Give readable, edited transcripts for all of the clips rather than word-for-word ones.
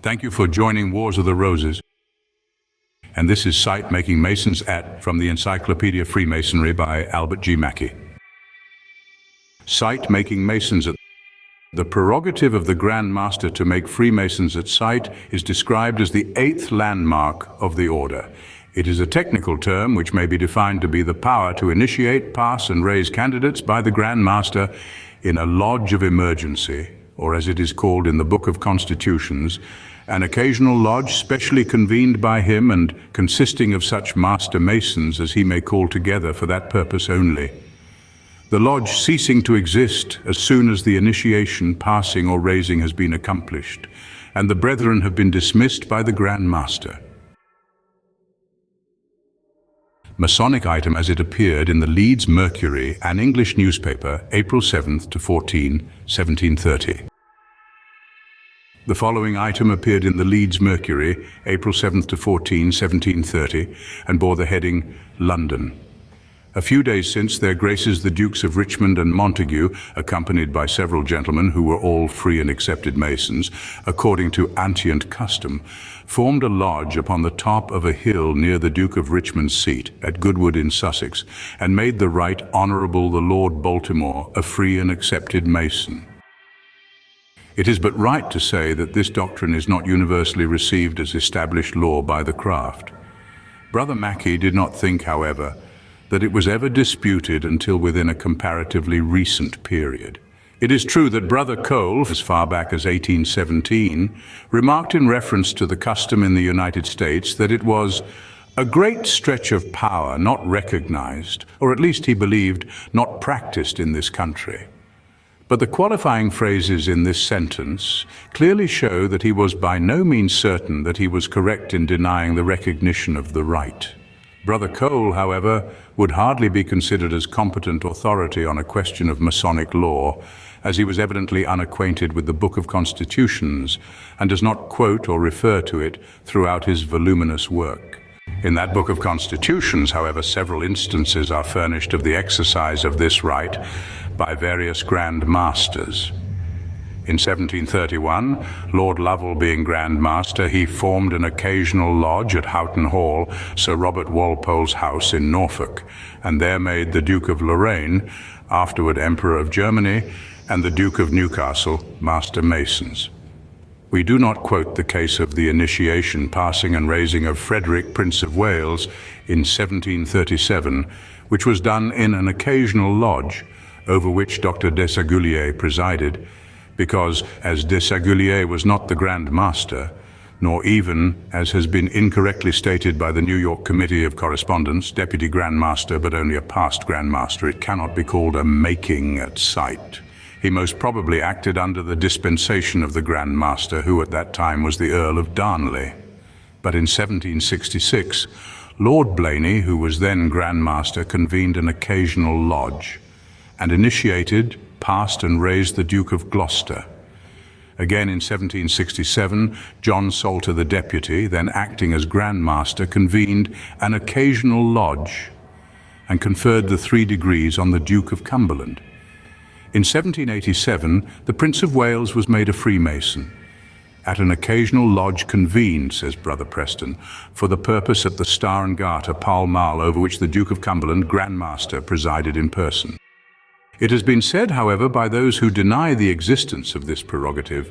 Thank you for joining Wars of the Roses. And this is Sight Making Masons from the Encyclopedia of Freemasonry by Albert G. Mackey. Sight Making Masons at the prerogative of the Grand Master to make Freemasons at sight is described as the eighth landmark of the order. It is a technical term which may be defined to be the power to initiate, pass and raise candidates by the Grand Master in a lodge of emergency, or as it is called in the Book of Constitutions, an occasional lodge specially convened by him and consisting of such master masons as he may call together for that purpose only. The lodge ceasing to exist as soon as the initiation, passing or raising has been accomplished, and the brethren have been dismissed by the Grand Master. Masonic item as it appeared in the Leeds Mercury, an English newspaper, April 7th to 14, 1730. The following item appeared in the Leeds Mercury, April 7th to 14, 1730, and bore the heading, London. A few days since, their graces the Dukes of Richmond and Montague, accompanied by several gentlemen who were all free and accepted Masons, according to antient custom, formed a lodge upon the top of a hill near the Duke of Richmond's seat, at Goodwood in Sussex, and made the Right Honourable the Lord Baltimore a free and accepted Mason. It is but right to say that this doctrine is not universally received as established law by the craft. Brother Mackey did not think, however, that it was ever disputed until within a comparatively recent period. It is true that Brother Cole, as far back as 1817, remarked in reference to the custom in the United States that it was a great stretch of power not recognized, or at least he believed not practiced in this country. But the qualifying phrases in this sentence clearly show that he was by no means certain that he was correct in denying the recognition of the right. Brother Cole, however, would hardly be considered as competent authority on a question of Masonic law, as he was evidently unacquainted with the Book of Constitutions and does not quote or refer to it throughout his voluminous work. In that Book of Constitutions, however, several instances are furnished of the exercise of this right by various Grand Masters. In 1731, Lord Lovell being Grand Master, he formed an occasional lodge at Houghton Hall, Sir Robert Walpole's house in Norfolk, and there made the Duke of Lorraine, afterward Emperor of Germany, and the Duke of Newcastle, Master Masons. We do not quote the case of the initiation, passing and raising of Frederick, Prince of Wales, in 1737, which was done in an occasional lodge, over which Dr. Desaguliers presided, because as Desaguliers was not the Grand Master, nor even, as has been incorrectly stated by the New York Committee of Correspondence, Deputy Grand Master, but only a past Grand Master, it cannot be called a making at sight. He most probably acted under the dispensation of the Grand Master, who at that time was the Earl of Darnley. But in 1766, Lord Blaney, who was then Grand Master, convened an occasional lodge, and initiated, passed and raised the Duke of Gloucester. Again in 1767, John Salter the Deputy, then acting as Grand Master, convened an occasional lodge and conferred the 3 degrees on the Duke of Cumberland. In 1787, the Prince of Wales was made a Freemason. At an occasional lodge convened, says Brother Preston, for the purpose at the Star and Garter, Pall Mall, over which the Duke of Cumberland, Grand Master, presided in person. It has been said, however, by those who deny the existence of this prerogative,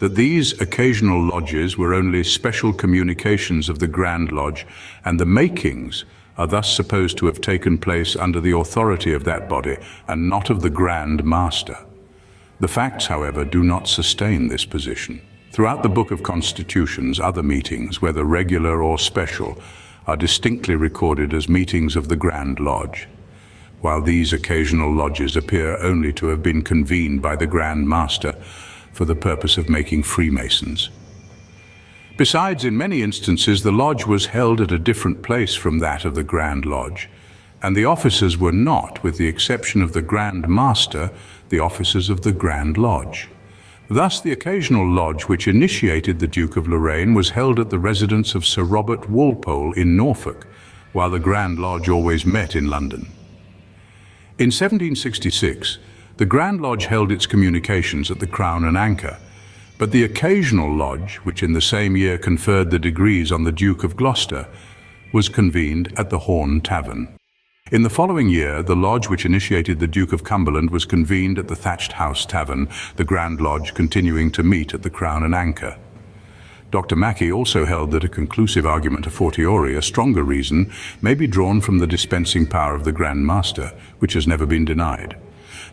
that these occasional lodges were only special communications of the Grand Lodge, and the makings are thus supposed to have taken place under the authority of that body, and not of the Grand Master. The facts, however, do not sustain this position. Throughout the Book of Constitutions, other meetings, whether regular or special, are distinctly recorded as meetings of the Grand Lodge, while these occasional lodges appear only to have been convened by the Grand Master for the purpose of making Freemasons. Besides, in many instances, the lodge was held at a different place from that of the Grand Lodge, and the officers were not, with the exception of the Grand Master, the officers of the Grand Lodge. Thus, the occasional lodge which initiated the Duke of Lorraine was held at the residence of Sir Robert Walpole in Norfolk, while the Grand Lodge always met in London. In 1766, the Grand Lodge held its communications at the Crown and Anchor, But the occasional lodge, which in the same year conferred the degrees on the Duke of Gloucester, was convened at the Horn Tavern. In the following year, the lodge which initiated the Duke of Cumberland was convened at the Thatched House Tavern, the Grand Lodge continuing to meet at the Crown and Anchor. Dr. Mackey also held that a conclusive argument a fortiori, a stronger reason, may be drawn from the dispensing power of the Grand Master, which has never been denied.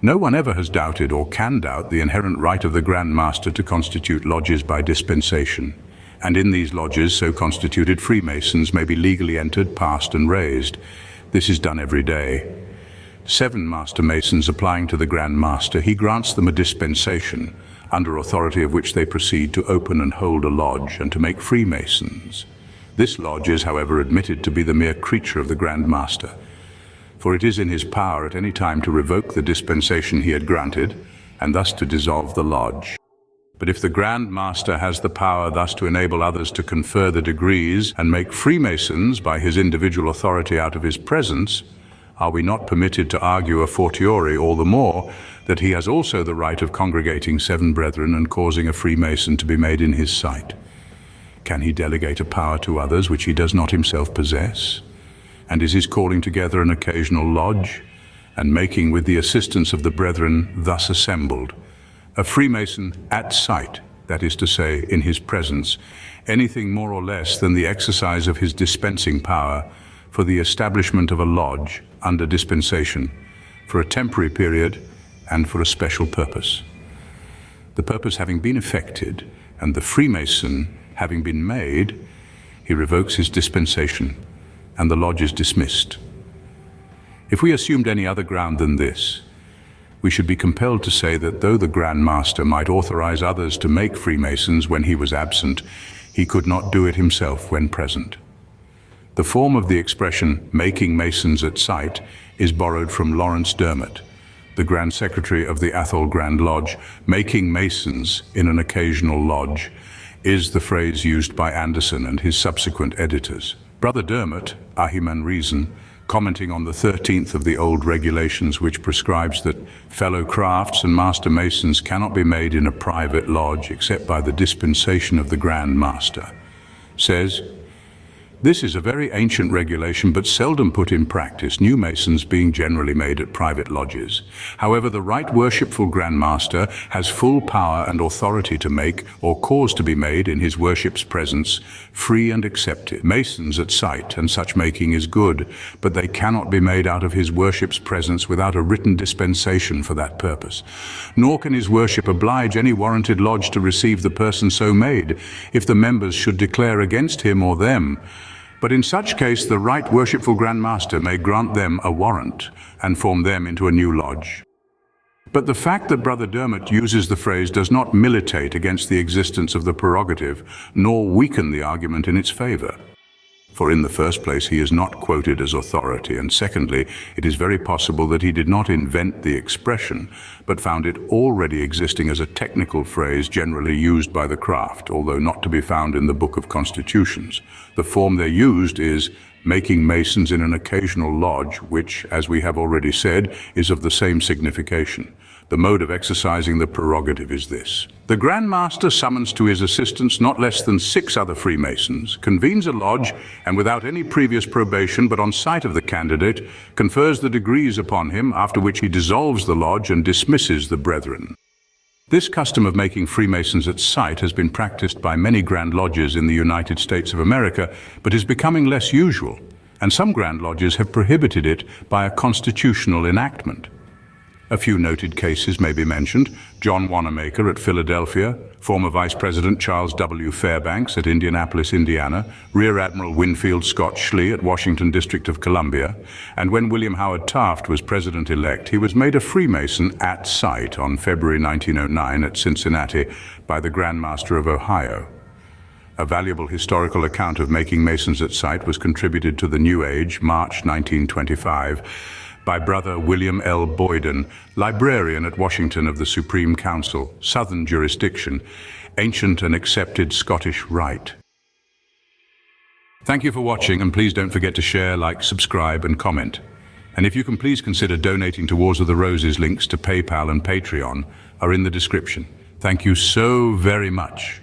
No one ever has doubted or can doubt the inherent right of the Grand Master to constitute lodges by dispensation, and in these lodges so constituted Freemasons may be legally entered, passed and raised. This is done every day. 7 Master Masons applying to the Grand Master, he grants them a dispensation, under authority of which they proceed to open and hold a lodge and to make Freemasons. This lodge is, however, admitted to be the mere creature of the Grand Master, for it is in his power at any time to revoke the dispensation he had granted, and thus to dissolve the lodge. But if the Grand Master has the power thus to enable others to confer the degrees and make Freemasons by his individual authority out of his presence, are we not permitted to argue a fortiori all the more that he has also the right of congregating 7 brethren and causing a Freemason to be made in his sight? Can he delegate a power to others which he does not himself possess? And is his calling together an occasional lodge, and making with the assistance of the brethren thus assembled, a Freemason at sight, that is to say, in his presence, anything more or less than the exercise of his dispensing power for the establishment of a lodge under dispensation, for a temporary period and for a special purpose. The purpose having been effected, and the Freemason having been made, he revokes his dispensation, and the lodge is dismissed. If we assumed any other ground than this, we should be compelled to say that though the Grand Master might authorize others to make Freemasons when he was absent, he could not do it himself when present. The form of the expression, making Masons at sight, is borrowed from Lawrence Dermot, the Grand Secretary of the Athol Grand Lodge. Making Masons in an occasional lodge is the phrase used by Anderson and his subsequent editors. Brother Dermot, Ahiman Reason, commenting on the 13th of the old regulations which prescribes that fellow crafts and Master Masons cannot be made in a private lodge except by the dispensation of the Grand Master, says, "This is a very ancient regulation but seldom put in practice, new Masons being generally made at private lodges. However, the Right Worshipful Grand Master has full power and authority to make or cause to be made in his worship's presence, free and accepted, Masons at sight, and such making is good, but they cannot be made out of his worship's presence without a written dispensation for that purpose. Nor can his worship oblige any warranted lodge to receive the person so made, if the members should declare against him or them. But in such case, the Right Worshipful Grand Master may grant them a warrant and form them into a new lodge." But the fact that Brother Dermot uses the phrase does not militate against the existence of the prerogative, nor weaken the argument in its favor. For in the first place, he is not quoted as authority, and secondly, it is very possible that he did not invent the expression, but found it already existing as a technical phrase generally used by the craft, although not to be found in the Book of Constitutions. The form there used is making Masons in an occasional lodge, which, as we have already said, is of the same signification. The mode of exercising the prerogative is this. The Grand Master summons to his assistance not less than 6 other Freemasons, convenes a lodge, and without any previous probation, but on sight of the candidate, confers the degrees upon him, after which he dissolves the lodge and dismisses the brethren. This custom of making Freemasons at sight has been practiced by many Grand Lodges in the United States of America, but is becoming less usual, and some Grand Lodges have prohibited it by a constitutional enactment. A few noted cases may be mentioned: John Wanamaker at Philadelphia, former Vice President Charles W. Fairbanks at Indianapolis, Indiana, Rear Admiral Winfield Scott Schley at Washington District of Columbia, and when William Howard Taft was President-elect, he was made a Freemason at sight on February 1909 at Cincinnati by the Grand Master of Ohio. A valuable historical account of making Masons at sight was contributed to the New Age, March 1925, by Brother William L. Boyden, librarian at Washington of the Supreme Council, Southern Jurisdiction, Ancient and Accepted Scottish Rite. Thank you for watching, and please don't forget to share, like, subscribe, and comment. And if you can, please consider donating to Wars of the Roses. Links to PayPal and Patreon are in the description. Thank you so very much.